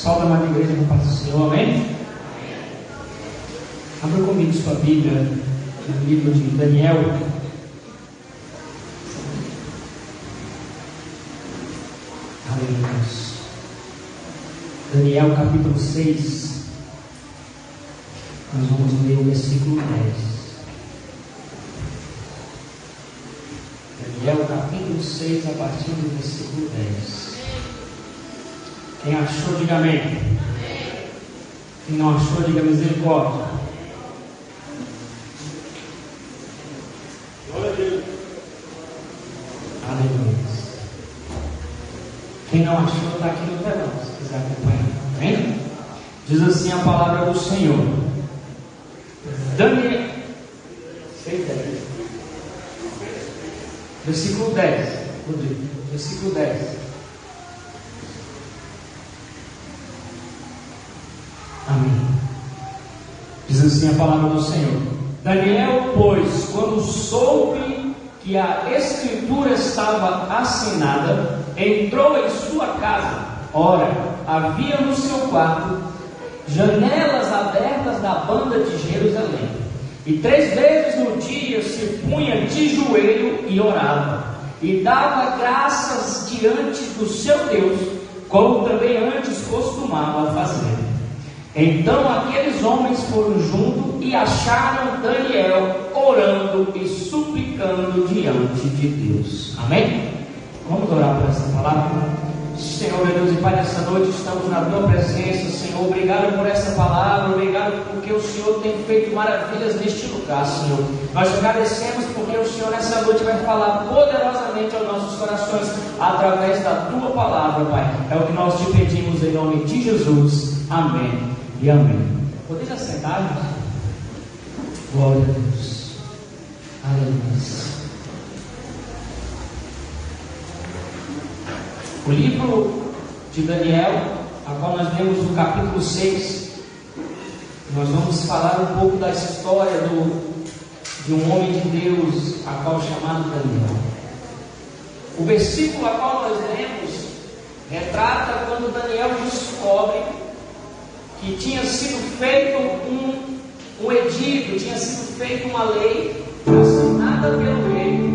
Salve, amada igreja, com paz do Senhor, amém? Abra comigo sua Bíblia no livro de Daniel. Aleluia. Daniel capítulo 6. Nós vamos ler o versículo 10. Daniel capítulo 6, a partir do versículo 10. Quem achou, diga amém. Quem não achou, diga misericórdia. Glória a Deus. Aleluia. Quem não achou, está aqui no telão, se quiser acompanhar. Amém? Diz assim a palavra do Senhor. Daniel 6:10. Versículo 10. Versículo 10. Amém. Diz assim a palavra do Senhor. Daniel, pois, quando soube que a escritura estava assinada, entrou em sua casa. Ora, havia no seu quarto janelas abertas da banda de Jerusalém. E 3 vezes no dia se punha de joelho e orava, e dava graças diante do seu Deus, como também antes costumava fazer. Então aqueles homens foram junto e acharam Daniel orando e suplicando diante de Deus. Amém? Vamos orar por essa palavra. Senhor, meu Deus e Pai, nessa noite estamos na tua presença. Senhor, obrigado por essa palavra, obrigado porque o Senhor tem feito maravilhas neste lugar, Senhor. Nós agradecemos porque o Senhor nessa noite vai falar poderosamente aos nossos corações através da tua palavra, Pai. É o que nós te pedimos em nome de Jesus. Amém e amém. Podeis assentar, irmãos? Glória a Deus. Aleluia. O livro de Daniel, a qual nós lemos no capítulo 6, nós vamos falar um pouco da história de um homem de Deus, a qual é chamado Daniel. O versículo a qual nós lemos retrata quando Daniel descobre que tinha sido feito um edito, tinha sido feita uma lei assinada pelo rei,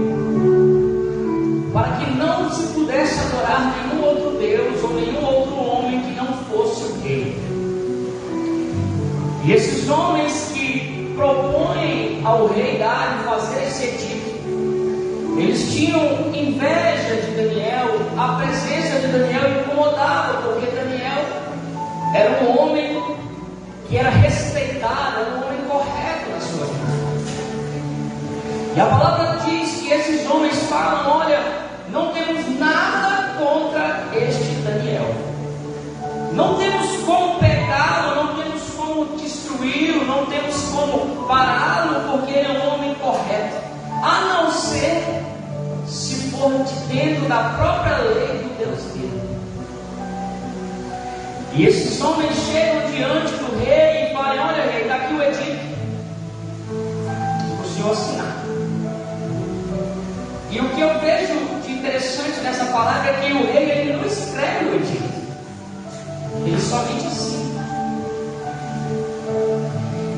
para que não se pudesse adorar nenhum outro Deus ou nenhum outro homem que não fosse o rei. E esses homens que propõem ao rei Dário fazer esse edito, eles tinham inveja de Daniel. A presença de Daniel incomodava, porque Daniel era um homem que era respeitado, era um homem correto na sua vida. E a palavra diz que esses homens falam: olha, não temos nada contra este Daniel, não temos como pegá-lo, não temos como destruí-lo, não temos como pará-lo, porque ele é um homem correto, a não ser se for de dentro da própria lei do Deus dele. E esses homens chegam diante do rei e falam: olha, rei, está aqui o edito, o senhor assinar. E o que eu vejo de interessante nessa palavra é que o rei, ele não escreve o edito, ele somente assina.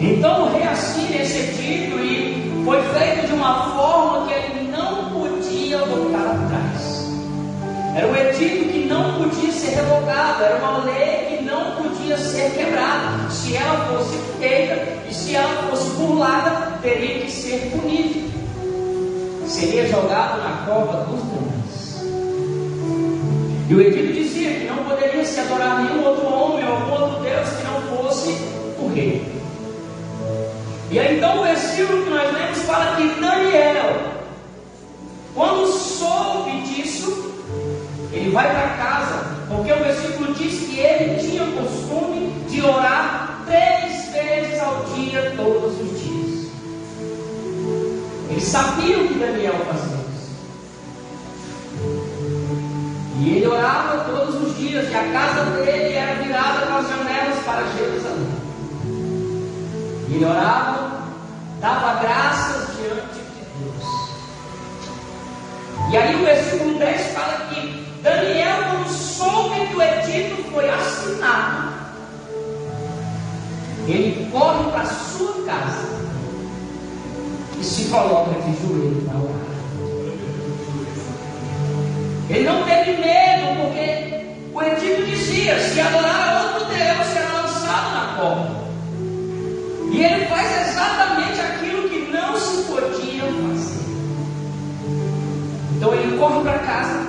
Então o rei assina esse edito, e foi feito de uma forma que ele não podia voltar atrás. Era um edito que não podia ser revogado, era uma lei que não podia ser quebrada. Se ela fosse feita e se ela fosse burlada, teria que ser punida, seria jogado na cova dos demônios. E o edito dizia que não poderia se adorar nenhum outro homem ou algum outro Deus que não fosse o rei. E aí então o versículo que nós lemos fala que Daniel, quando soube disso, ele vai para casa, porque o versículo diz que ele tinha o costume de orar 3 vezes ao dia, todos os dias. Ele sabia o que Daniel fazia isso, e ele orava todos os dias, e a casa dele era virada com as janelas para Jerusalém. E ele orava, dava graças diante de Deus. E aí o versículo 10 fala que Daniel, quando soube que o edito foi assinado, para a sua casa e se coloca de joelho para orar. Ele não teve medo, porque o edito dizia: se adorar a outro Deus, será lançado na cova. E ele faz exatamente aquilo que não se podia fazer. Então ele corre para casa.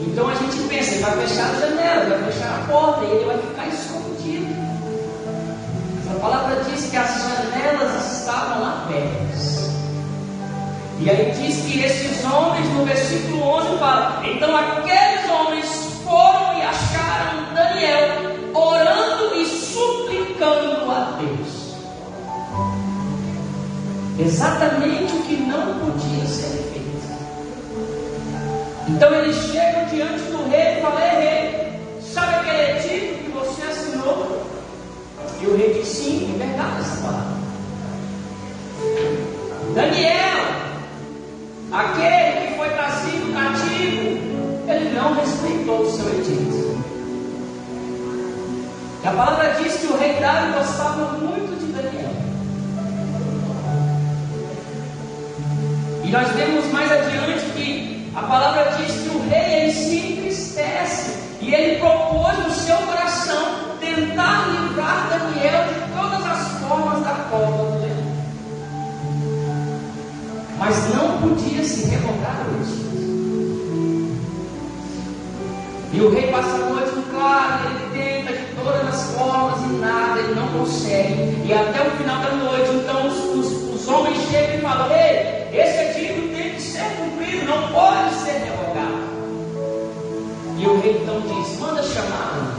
Então a gente pensa, ele vai fechar a janela, vai fechar a porta e ele vai ficar escondido. Mas a palavra diz que as janelas estavam abertas. E aí diz que esses homens, no versículo 11 fala: então aqueles homens foram e acharam Daniel orando e suplicando a Deus. Exatamente o que não podia ser feito. Então eles chegam diante do rei e falam: ei, rei, sabe aquele edito que você assinou? E o rei diz: sim, é verdade essa palavra. Daniel, aquele que foi trazido cativo, ele não respeitou o seu edito. E a palavra diz que o rei Dário gostava muito de Daniel. E nós vemos mais adiante que a palavra diz que o rei ele se entristece e ele propôs no seu coração tentar livrar Daniel de todas as formas da cova do leão. Mas não podia se revogar o edito. E o rei passa a noite no claro, ele tenta de todas as formas e nada, ele não consegue. E até o final da noite, então os homens chegam e falam: ei, esse edito tem que ser cumprido, não pode ser revogado. E o rei então diz: manda chamar.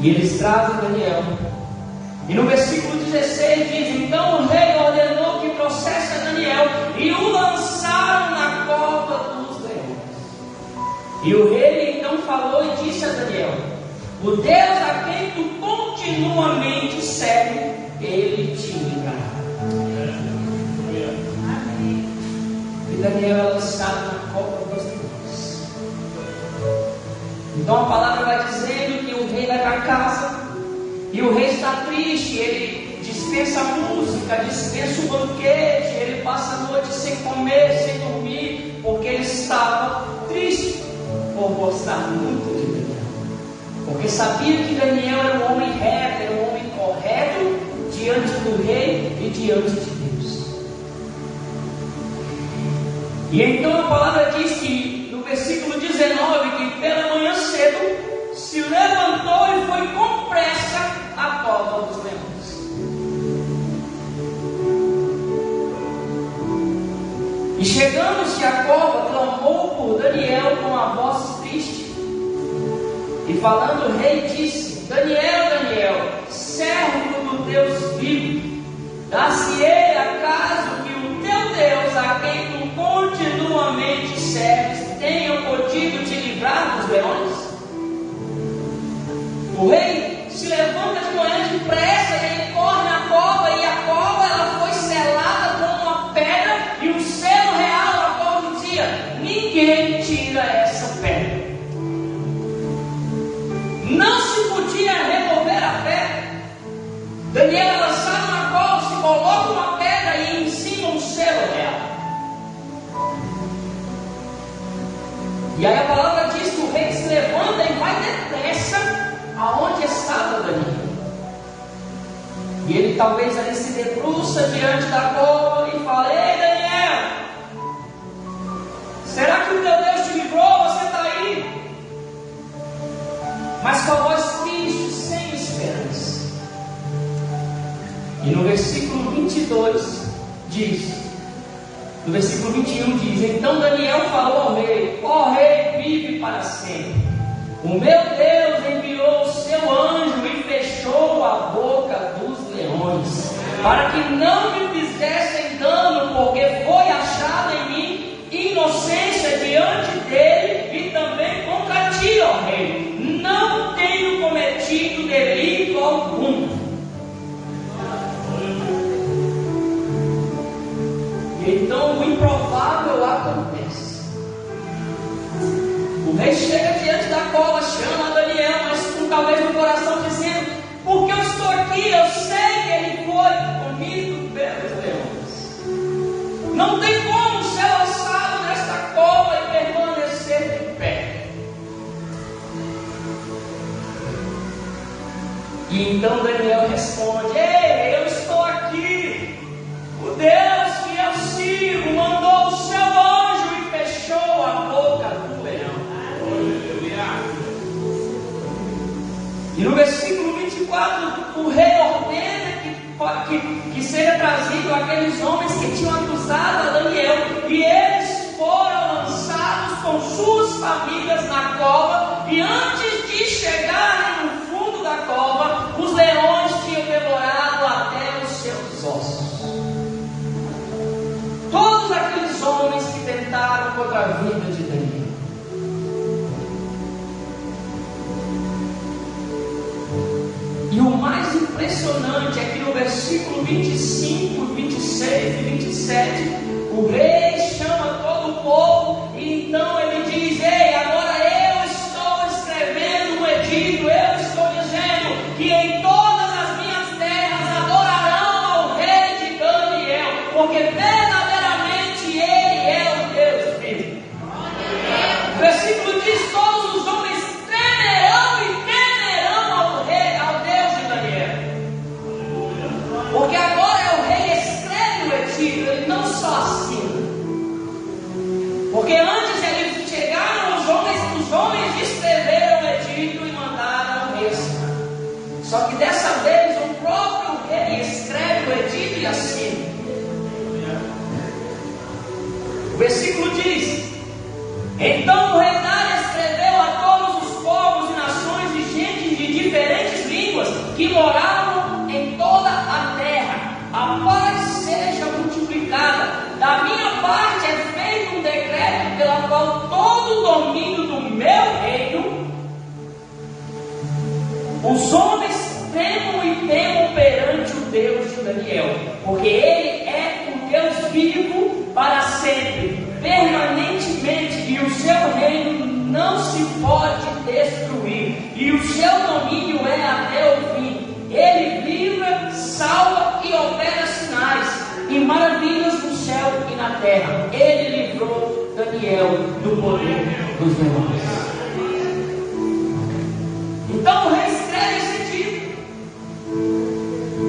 E eles trazem Daniel. E no versículo 16 diz: então o rei ordenou que trouxesse a Daniel e o lançaram na cova dos leões. E o rei então falou e disse a Daniel: o Deus a quem tu continuamente serve, ele te livrará. E Daniel é lançado na cova dos leões. Então a palavra vai dizendo que o rei vai para casa. E o rei está triste, ele dispensa a música, dispensa o banquete, ele passa a noite sem comer, sem dormir, porque ele estava triste por gostar muito de Daniel. Porque sabia que Daniel era um homem reto, era um homem correto diante do rei e diante de Deus. E então a palavra diz que, no versículo 19, que pela manhã cedo se levantou e foi com pressa à cova dos leões. E chegando-se à cova, clamou por Daniel com a voz triste. E falando o rei disse: Daniel, Daniel, servo do Deus vivo, dar-se-ei acaso que o teu Deus, a quem tu continuamente serves, tenha podido te livrar dos leões? O rei se levanta de manhã depressa, ele corre na cova, e a cova ela foi selada com uma pedra e um selo real na qual dizia: ninguém tira essa pedra. Não se podia remover a pedra. Daniel é lançado na cova, se coloca uma pedra e em cima um selo real. E aí a palavra diz que o rei se levanta e vai depressa aonde estava Daniel. E ele talvez ali se debruça diante da cova e fala: ei, Daniel, será que o teu Deus te livrou? Você está aí? Mas com a voz triste, sem esperança. E no versículo 22 diz, no versículo 21 diz: então Daniel falou ao rei: ó rei, vive para sempre. O meu Deus enviou o seu anjo e fechou a boca dos leões, para que não me fizessem dano, porque foi achada em mim inocência diante dele e também contra ti, ó rei. Não tenho cometido delito algum. E então o improvável acontece. O rei chega diante da cova, chama Daniel, mas talvez no coração dizendo: E então Daniel responde: ei, eu estou aqui. O Deus que eu sigo mandou o seu anjo e fechou a boca do leão. E no versículo 24, o rei ordena que seja trazido aqueles homens que tinham acusado a Daniel, e eles foram lançados com suas famílias na cova, e antes de chegarem no fundo da cova, os leões tinham devorado até os seus ossos. Todos aqueles homens que tentaram contra a vida de Daniel. E o mais impressionante é que no versículo 25, 26 e 27, o rei chama todo o povo, e então ele diz: ei, agora eu estou escrevendo um edito, eu estou dizendo que em todas as minhas terras adorarão ao rei de Daniel, porque verdadeiramente ele é o Deus vivo. O versículo diz: todos os homens tremerão e temerão ao rei, ao Deus de Daniel. Porque agora é o rei escreve o edito, ele não só assina. Porque antes eles chegaram, os homens escreveram o edito e mandaram o rei assinar. Só que dessa vez o próprio rei escreve o edito e assina. O versículo diz: então o rei Dário escreveu a todos os povos e nações e gentes de diferentes línguas que moravam em toda a terra: a paz seja multiplicada. Da minha parte é feito um decreto pela qual todo o domínio do meu reino, os homens tremam e temam perante o Deus de Daniel, porque ele é o Deus vivo para sempre, permanentemente, e o seu reino não se pode destruir, e o seu domínio é até o fim. Ele livra, salva e opera sinais e maravilhas no céu e na terra. Ele livrou Daniel do poder dos demônios. Então o rei escreve esse tipo: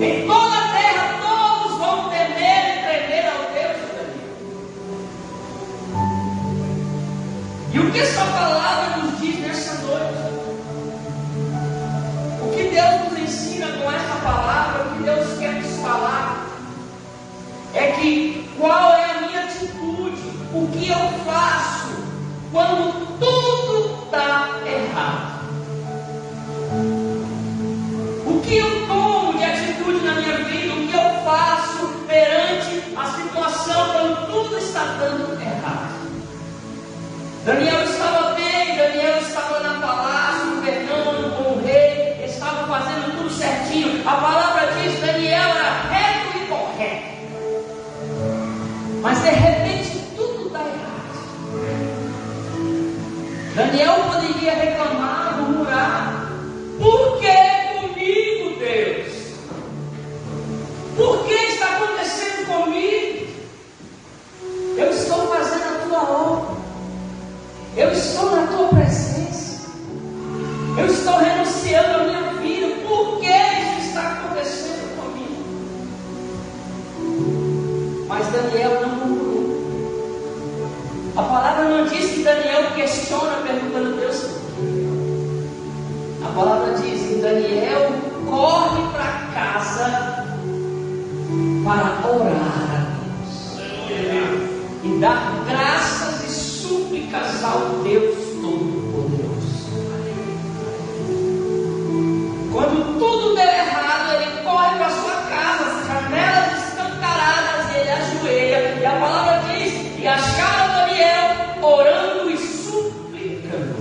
em toda a terra todos vão temer e tremer ao Deus de Daniel. E o que essa palavra nos diz nessa noite? O que Deus nos ensina com essa palavra, o que Deus quer nos falar, é que qual é a minha atitude, o que eu faço quando tudo está errado. O que eu tomo de atitude na minha vida, o que eu faço perante a situação quando tudo está dando errado. Daniel estava bem, Daniel estava na palácio, governando com o rei, estava fazendo tudo certinho. A palavra diz: Daniel era reto e correto. Mas de repente tudo está errado. Daniel poderia reclamar, murmurar: por que comigo, Deus? Por que está acontecendo comigo? Eu estou fazendo a tua obra, eu estou na tua presença, eu estou renunciando a minha vida. Por que isso está acontecendo comigo? Mas Daniel não murmurou. A palavra não diz que Daniel questiona perguntando a Deus por quê. A palavra diz que Daniel corre para casa para orar a Deus e dar graças e súplicas ao Deus Todo-Poderoso. Quando tudo deu errado, ele corre para sua casa, as janelas escancaradas, e ele ajoelha, e a palavra diz que acharam Daniel orando e suplicando.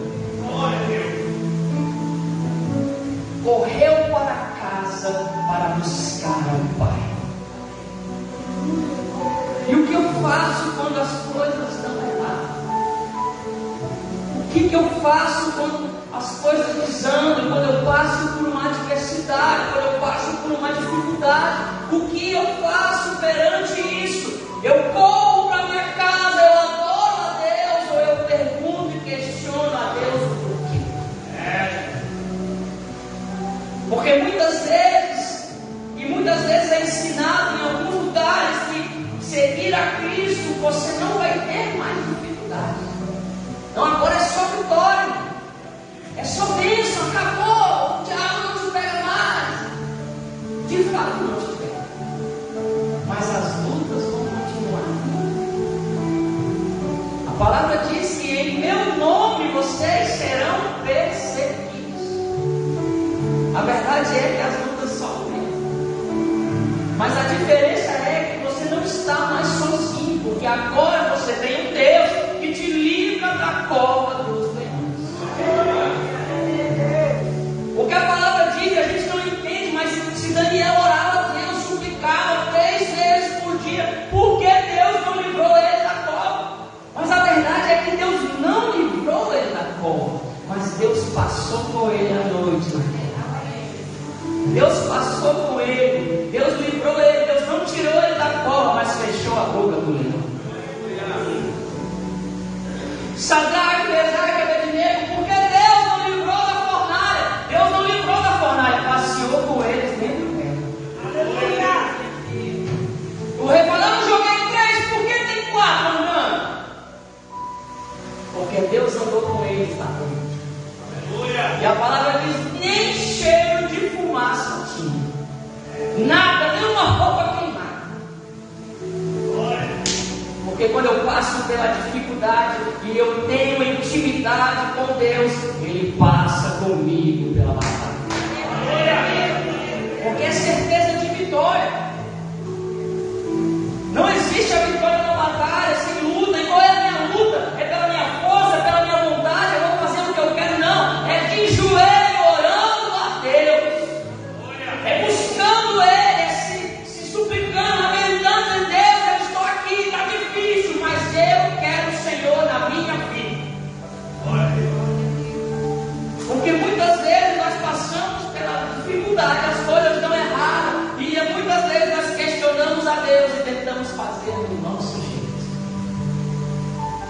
Correu para casa para buscar ao Pai. E o que eu faço quando as coisas dão errado? O que eu faço quando as coisas desandam, quando eu passo por uma adversidade, quando eu passo por uma dificuldade? O que eu faço perante isso? Eu corro para minha casa, eu adoro a Deus, ou eu pergunto e questiono a Deus o porquê? Porque muitas você não vai ter mais dificuldade. Não, agora é só vitória, é só bênção, acabou, o diabo não te pega mais. De fato não te pega, mas as lutas vão continuar. A palavra diz que em meu nome vocês serão perseguidos. A verdade é que as lutas só aumentam, mas a diferença é que você não está mais sozinho, porque agora você tem um Deus que te livra da cova dos leões. O que a palavra diz, a gente não entende, mas se Daniel orava a Deus, suplicava 3 vezes por dia, por que Deus não livrou ele da cova? Mas a verdade é que Deus não livrou ele da cova, mas Deus passou com ele à noite. Deus passou com ele, Deus livrou ele, Deus não tirou ele da cova, mas fechou a boca do leão. Sadraque, Mesaque e Abednego, porque Deus não livrou da fornalha, Deus não livrou da fornalha, passeou com eles dentro do pé. O rei falou, não joguei 3, por que tem 4 andando? Porque Deus andou com eles na noite. E a palavra diz, nem cheiro de fumaça tinha, nada, nem uma roupa queimada. Porque quando eu passo pela dificuldade e eu tenho intimidade com Deus, Ele passa comigo pela batalha. Porque é certeza de vitória. Não existe a vitória na batalha sem luta. E qual é a minha luta? É pela minha força, pela minha vontade, eu vou fazer o que eu quero? Não, é de joelho orando a Deus, é buscando Ele, é se suplicando, lamentando em Deus. Eu estou aqui, está difícil, mas eu quero o Senhor na minha vida. Porque muitas vezes nós passamos pela dificuldade, as coisas dão errado, e muitas vezes nós questionamos a Deus e tentamos fazer do nosso jeito.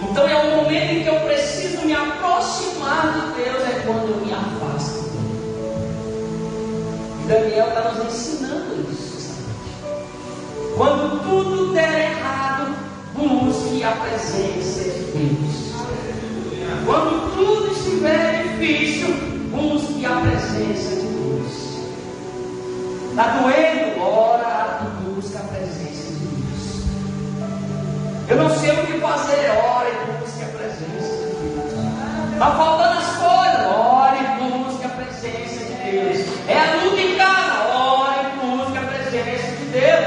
Então é um momento em que eu preciso me aproximar de Deus, é quando eu me afasto dele. Daniel está nos ensinando isso. Quando tudo der errado, busque a presença de Deus. Quando tudo estiver difícil, busque a presença de Deus. Está doendo? Ora e busca a presença de Deus. Eu não sei o que fazer, ora e busque a presença de Deus. Está faltando as coisas, ora e busque a presença de Deus. É a luta em casa, ora e busque a presença de Deus.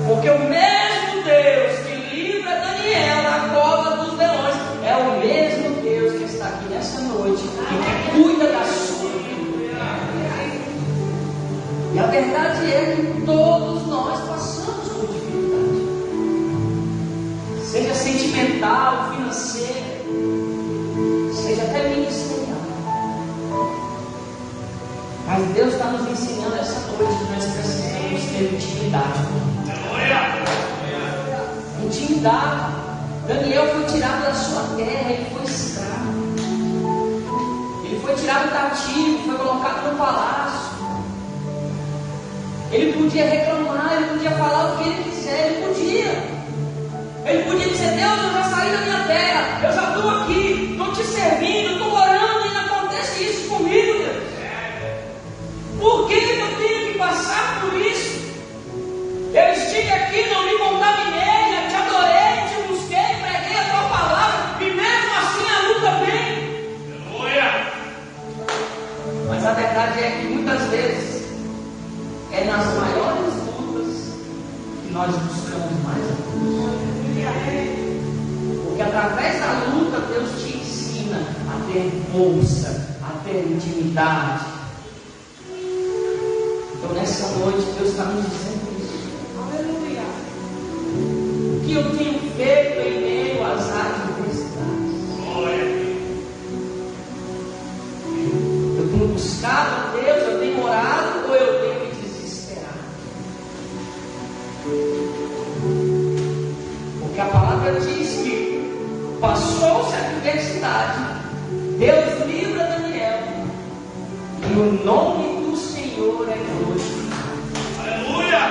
Porque o mesmo Deus que livra Daniel da cova dos leões é o mesmo Deus que está aqui nessa noite e que cuida da sua vida. E a verdade é que todos nós passamos por dificuldade, seja sentimental, financeira, seja até ministerial. Mas Deus está nos ensinando essa noite que nós precisamos ter intimidade com Ele. Intimidade. Daniel foi tirado da sua terra, ele foi escravo, ele foi tirado cativo, foi colocado no palácio. Ele podia reclamar, ele podia falar o que ele quiser, ele podia dizer, Deus, eu já saí da minha terra, eu já estou aqui, estou te servindo, estou orando e não acontece isso comigo, Deus. Por que eu tenho que passar por isso? Eu estive aqui, não me contaminei, já te adorei, te busquei, preguei a tua palavra, e mesmo assim a luta vem. Aleluia. Mas a verdade é que muitas vezes é nas maiores lutas que nós buscamos mais a Deus. Porque através da luta Deus te ensina a ter força, a ter intimidade. Então nessa noite Deus está nos dizendo isso. Aleluia. O que eu tenho feito em meio às adversidades? Eu tenho buscado a Deus, eu tenho orado ou eu tenho me desesperado? Porque a palavra diz que passou-se a adversidade, Deus livra Daniel, e o nome do Senhor é glorificado. Aleluia!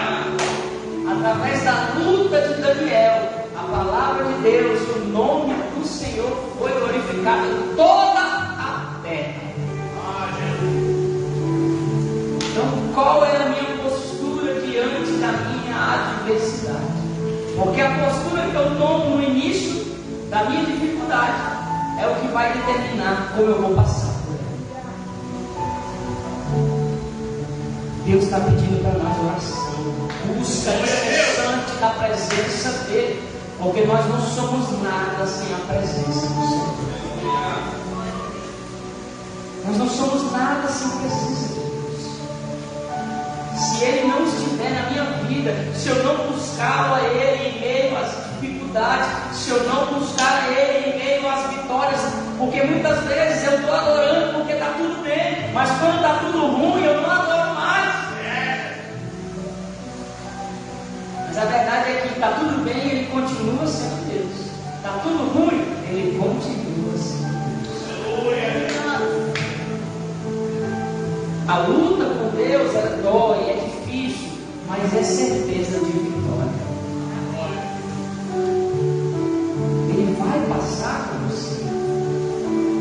A através da luta de Daniel, a palavra de Deus, o nome do Senhor foi glorificado em toda a terra. Então, qual é a minha postura diante da minha adversidade? Porque a postura que eu tomo no início da minha dificuldade é o que vai determinar como eu vou passar por ela. Deus está pedindo para nós oração, busca incessante da presença dEle, porque nós não somos nada sem a presença do Senhor. Nós não somos nada sem a presença de Deus. Se Ele não estiver na minha vida, se eu não buscar a Ele em meio às dificuldades, se eu não buscar a Ele em meio às vitórias, porque muitas vezes eu estou adorando porque está tudo bem, mas quando está tudo ruim eu não adoro mais. Mas a verdade é que está tudo bem, Ele continua sendo Deus. Está tudo ruim, Ele continua sendo Deus. A luta com Deus, ela dói, é difícil, mas é certeza de vitória. Ele vai passar com você.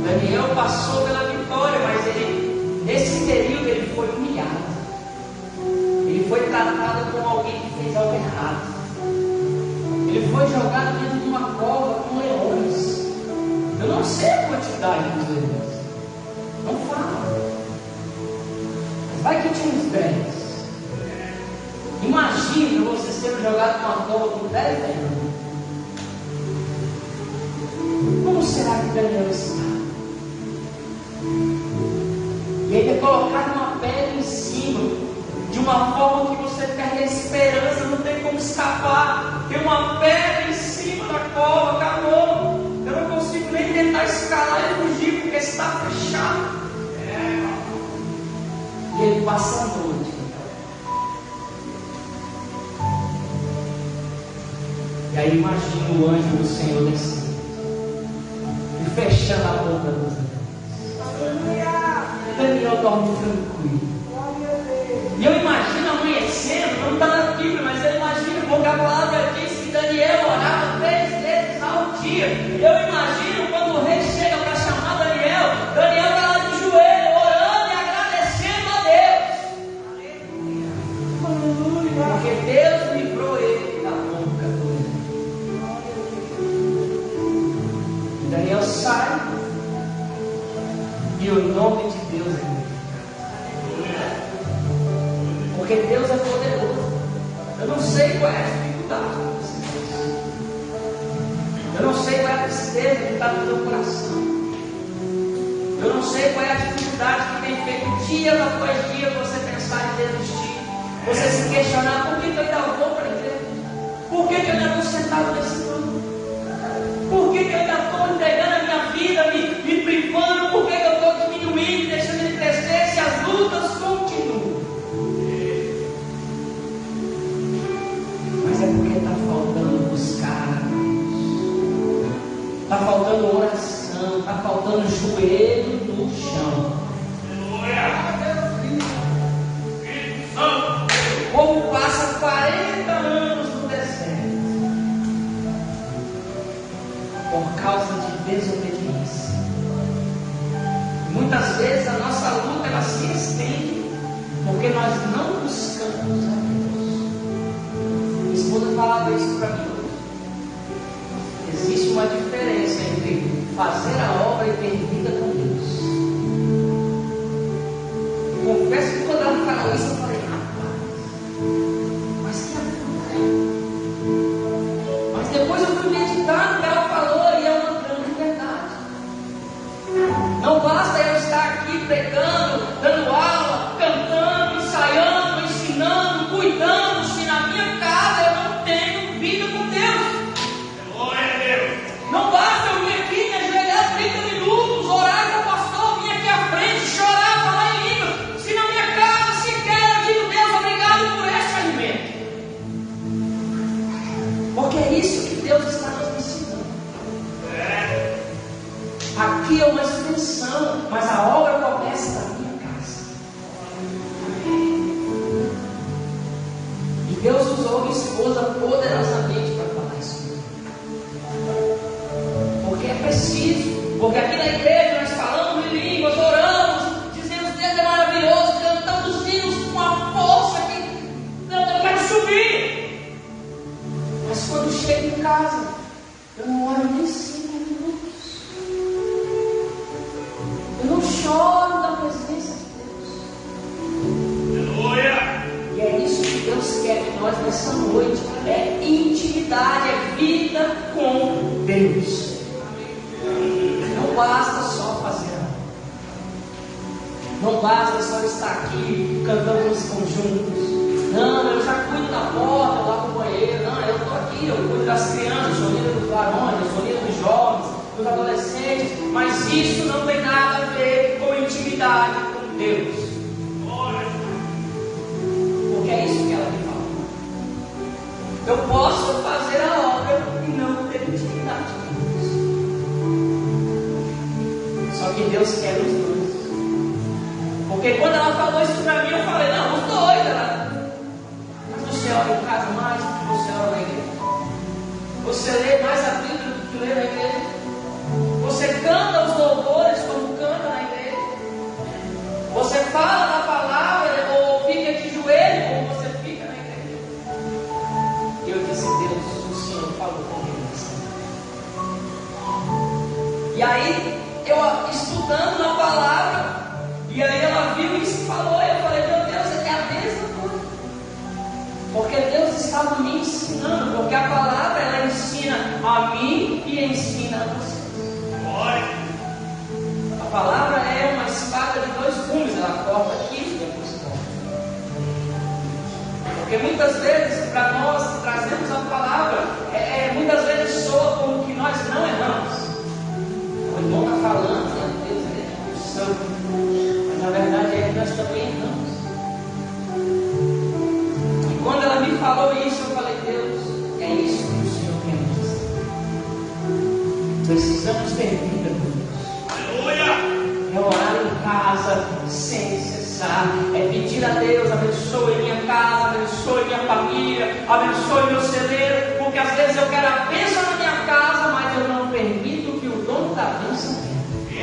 Daniel passou pela vitória, mas ele, nesse período, ele foi humilhado. Ele foi tratado como alguém que fez algo errado. Ele foi jogado dentro de uma cova com leões. Eu não sei a quantidade dos leões. Não fala. Vai que tinha uns 10. Imagina você sendo jogado numa cova com 10 leões. Como será que Daniel está? E ele é colocado uma pedra em cima, de uma forma que você perde a esperança, não tem como escapar. Tem uma pedra em cima da cova, acabou. Eu não consigo nem tentar escalar e fugir, porque está fechado. E ele passa a noite. E aí imagina o anjo do Senhor descendo e fechando a boca dos leões. Daniel dorme tranquilo. E eu imagino amanhecendo, não está na Bíblia, mas eu imagino, porque a palavra diz que Daniel orava 3 vezes ao dia. Eu imagino quando o rei chega para chamar Daniel, Daniel está lá de joelho, orando e agradecendo a Deus. Porque Deus livrou ele da boca do leão. Daniel sai e o nome de Deus é glorificado. Porque Deus é poderoso. Eu não sei qual é a dificuldade que você tem. Eu não sei qual é a tristeza que está no teu coração. Eu não sei qual é a dificuldade que tem feito dia após dia você pensar em desistir. Você se questionar: por que eu ainda vou para a igreja? Por que eu ainda estou sentado nesse banco? Por que eu ainda estou entregando a minha vida, me privando? Por que eu estou diminuindo, deixando ele crescer se as lutas continuam? Mas é porque está faltando buscar a Deus. Está faltando oração, está faltando joelho no chão. O povo passa 40 anos no deserto por causa de desobediência. Muitas vezes a nossa luta ela se estende porque nós não buscamos a Deus. Minha esposa falava isso para mim hoje. Existe uma diferença entre fazer a obra e ter vida com Deus. Confesso que quando ela falou isso, eu falei: rapaz, mas que absurdo. Mas depois eu fui meditar no que ela falou e é uma grande verdade. Não basta eu estar aqui pregando, dando aula, cantando, ensaiando, ensinando, cuidando, se na minha casa eu não tenho vida com Deus. Glória a Deus. Não basta eu vir aqui, me ajoelhar 30 minutos, orar com o pastor, vir aqui à frente, chorar, falar em língua, se na minha casa sequer eu digo: Deus, obrigado por esse alimento. Porque é isso que Deus está nos ensinando. Aqui é uma extensão, mas a obra começa na minha casa. E Deus usou minha esposa poderosamente para falar isso. Porque é preciso. Porque aqui na igreja nós falamos em línguas, oramos, dizemos Deus é maravilhoso, cantamos os hinos com uma força que eu quero subir. Mas quando chego em casa, eu não oro nem 5 minutos. Eu não choro da presença de Deus. Aleluia! E é isso que Deus quer de nós nessa noite. É intimidade, é vida com Deus. Não basta só fazer algo. Não basta só estar aqui cantando os conjuntos. Não, eu já cuido da porta, eu lavo o banheiro. Não, eu estou aqui, eu cuido das crianças, eu sou líder dos varões, eu sou líder dos jovens, dos adolescentes. Mas isso não tem nada a ver com intimidade com Deus. Porque é isso que ela me fala. Eu posso fazer a obra e não ter intimidade com Deus. Só que Deus quer os dois. Porque quando ela falou isso para mim, eu falei, não, os dois. Mas você ora em casa mais do que você ora na igreja. Você lê mais a Bíblia do que lê na igreja. Você canta os louvores como canta na igreja. Você fala na palavra ou fica de joelho como você fica na igreja. E eu disse, Deus, o Senhor falou comigo. E aí, eu estudando na palavra, e aí ela viu isso e falou, eu falei, meu Deus, é a mesma coisa. Porque Deus estava me ensinando, porque a palavra ela ensina a mim e ensina a você. A palavra é uma espada de 2 gumes, ela corta aqui e depois corta. Porque muitas vezes, para nós que trazemos a palavra, muitas vezes soa como que nós não erramos. O irmão está falando, Deus é santo. Mas na verdade é que nós também erramos. E quando ela me falou isso, eu falei, Deus, é isso que o Senhor quer nos dizer. Precisamos ter vida com Deus. Aleluia! É orar em casa sem cessar. É pedir a Deus, abençoe minha casa, abençoe minha família, abençoe meu celeiro. Porque às vezes eu quero a bênção na minha casa, mas eu não permito que o dono da bênção venha.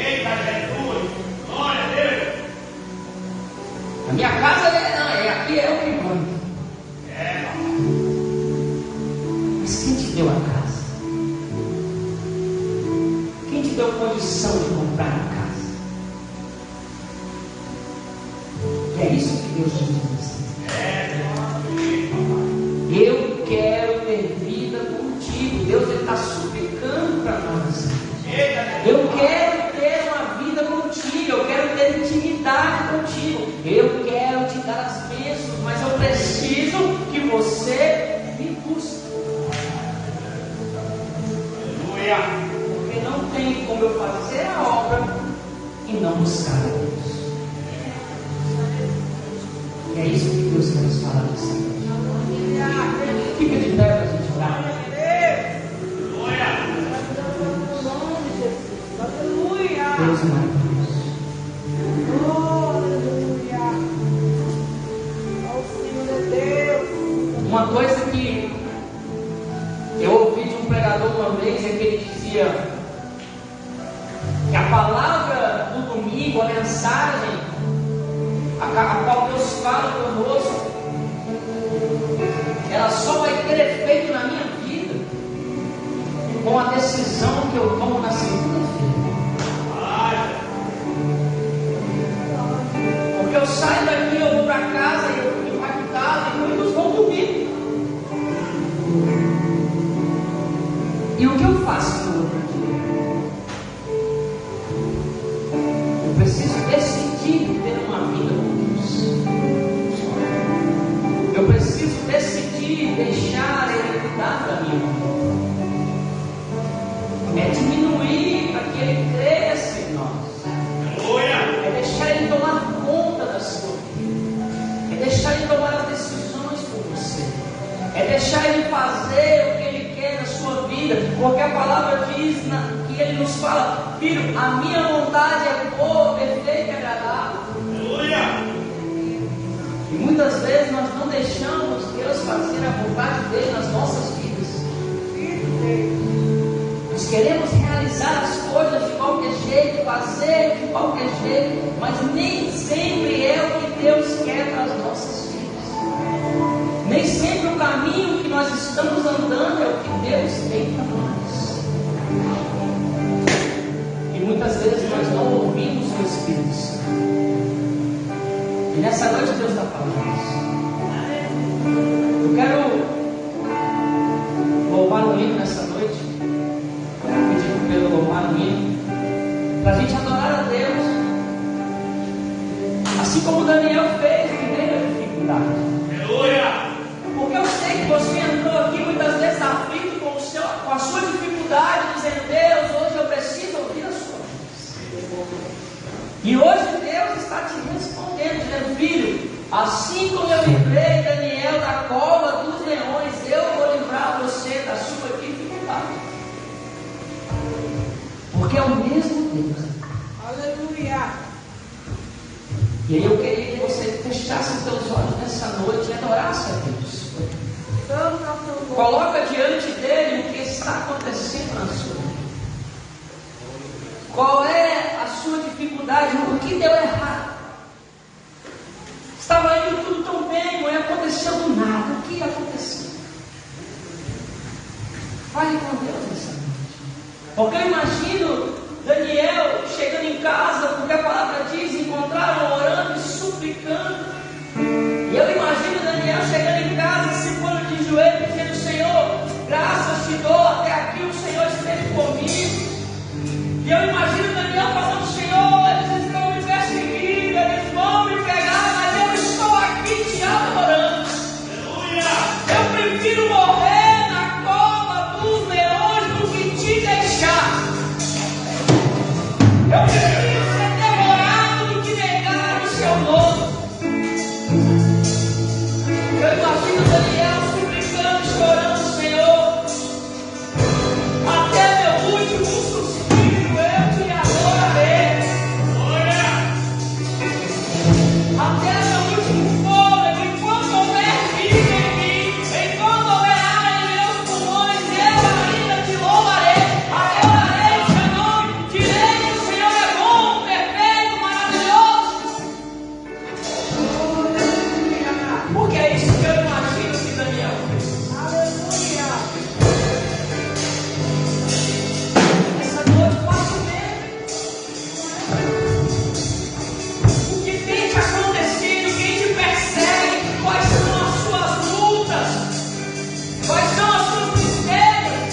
Eita Jesus! Glória a Deus! A minha casa aqui é o que manda. Mas quem te deu a casa? Quem te deu condição de comprar a casa? E é isso que Deus nos diz. Eu quero ter vida contigo. Deus está suplicando para nós. Eu quero ter uma vida contigo. Eu quero ter intimidade contigo. Eu quero te dar as bênçãos, mas eu preciso que você me busque. Porque não tem como eu fazer a obra e não buscar a Deus. E é isso que Deus quer nos falar nessa noite. Fica de pé para a gente orar. Deus é maravilhoso. Uma coisa que eu ouvi de um pregador uma vez é que ele dizia que a palavra do domingo, a mensagem a qual Deus fala conosco, ela só vai ter efeito na minha vida com a decisão que eu tomo na segunda-feira. Porque eu saio daqui, eu vou para casa e eu fico impactado e muitos vão dormir. E o que eu faço no outro dia? Eu preciso decidir ter uma vida com Deus. Eu preciso decidir deixar Ele cuidar da minha vida. É diminuir para que Ele cresça em nós. É deixar Ele tomar conta da sua vida. É deixar Ele tomar as decisões por você. É deixar Ele fazer o que Ele quer na sua vida. Porque a palavra diz que Ele nos fala: filho, a minha vontade é boa, perfeita e agradável. E muitas vezes nós não deixamos Deus Deus fazer a vontade dele nas nossas vidas. Nós queremos realizar as coisas de qualquer jeito, fazer de qualquer jeito, mas nem sempre é o que Deus quer para as nossas vidas. Nem sempre o caminho que nós estamos andando é o que Deus tem para nós. E muitas vezes nós não ouvimos o Espírito Santo. E nessa noite Deus está falando isso. Eu quero louvar o hino nessa noite. Pedir para eu louvar o hino, para a gente adorar a Deus, assim como Daniel fez no meio da dificuldade. Aleluia! Porque eu sei que você entrou aqui muitas vezes aflito com a sua dificuldade, dizendo: Deus, hoje eu preciso ouvir a sua voz. E hoje Deus está te respondendo, dizendo: filho, assim como eu livrei Daniel da cova dos leões, eu vou livrar você da sua dificuldade. Porque é o mesmo Deus. Aleluia! E aí eu queria que você fechasse os seus olhos nessa noite e adorasse a Deus. Coloca diante dele o que está acontecendo na sua vida. Qual é a sua dificuldade? O que deu errado? Estava indo tudo tão bem, não aconteceu do nada. O que aconteceu? Fale com Deus nessa noite. Porque eu imagino Daniel chegando em casa, porque a palavra diz: encontraram orando e suplicando. E eu imagino Daniel chegando em casa, se pondo de joelho, dizendo: Senhor, graças te dou, até aqui o Senhor esteve comigo. E eu imagino Daniel falando: Senhor, eles estão me perseguindo, eles vão me pegar, mas eu estou aqui te adorando. Aleluia! Eu prefiro morrer na cova dos leões do que te deixar. Eu prefiro ser devorado do que negar o seu nome. Eu imagino Daniel suplicando, chorando: Senhor, até meu último suspiro eu te adorarei. Até meu último fôlego, enquanto houver vida em mim, enquanto houver ar em meus pulmões, eu ainda te louvarei, adorarei o seu nome, direi que o Senhor é bom, perfeito, maravilhoso. Porque é isso que eu imagino que Daniel fez. Aleluia! Essa noite passa o medo. O que tem te acontecido, quem te persegue, quais são as suas lutas, quais são as suas tristezas.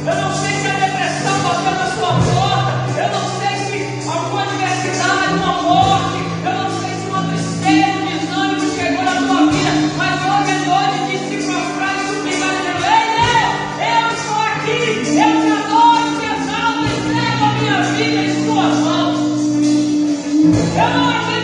Eu não sei se a depressão bateu na sua porta, eu não sei se alguma adversidade, uma morte, eu não sei se uma tristeza, um desânimo chegou na tua vida, mas hoje é noite de se prostrar e suplicar, dizendo: Ei Deus, eu estou aqui, eu te adoro, te exalto, entrego a minha vida em suas mãos. Eu não acredito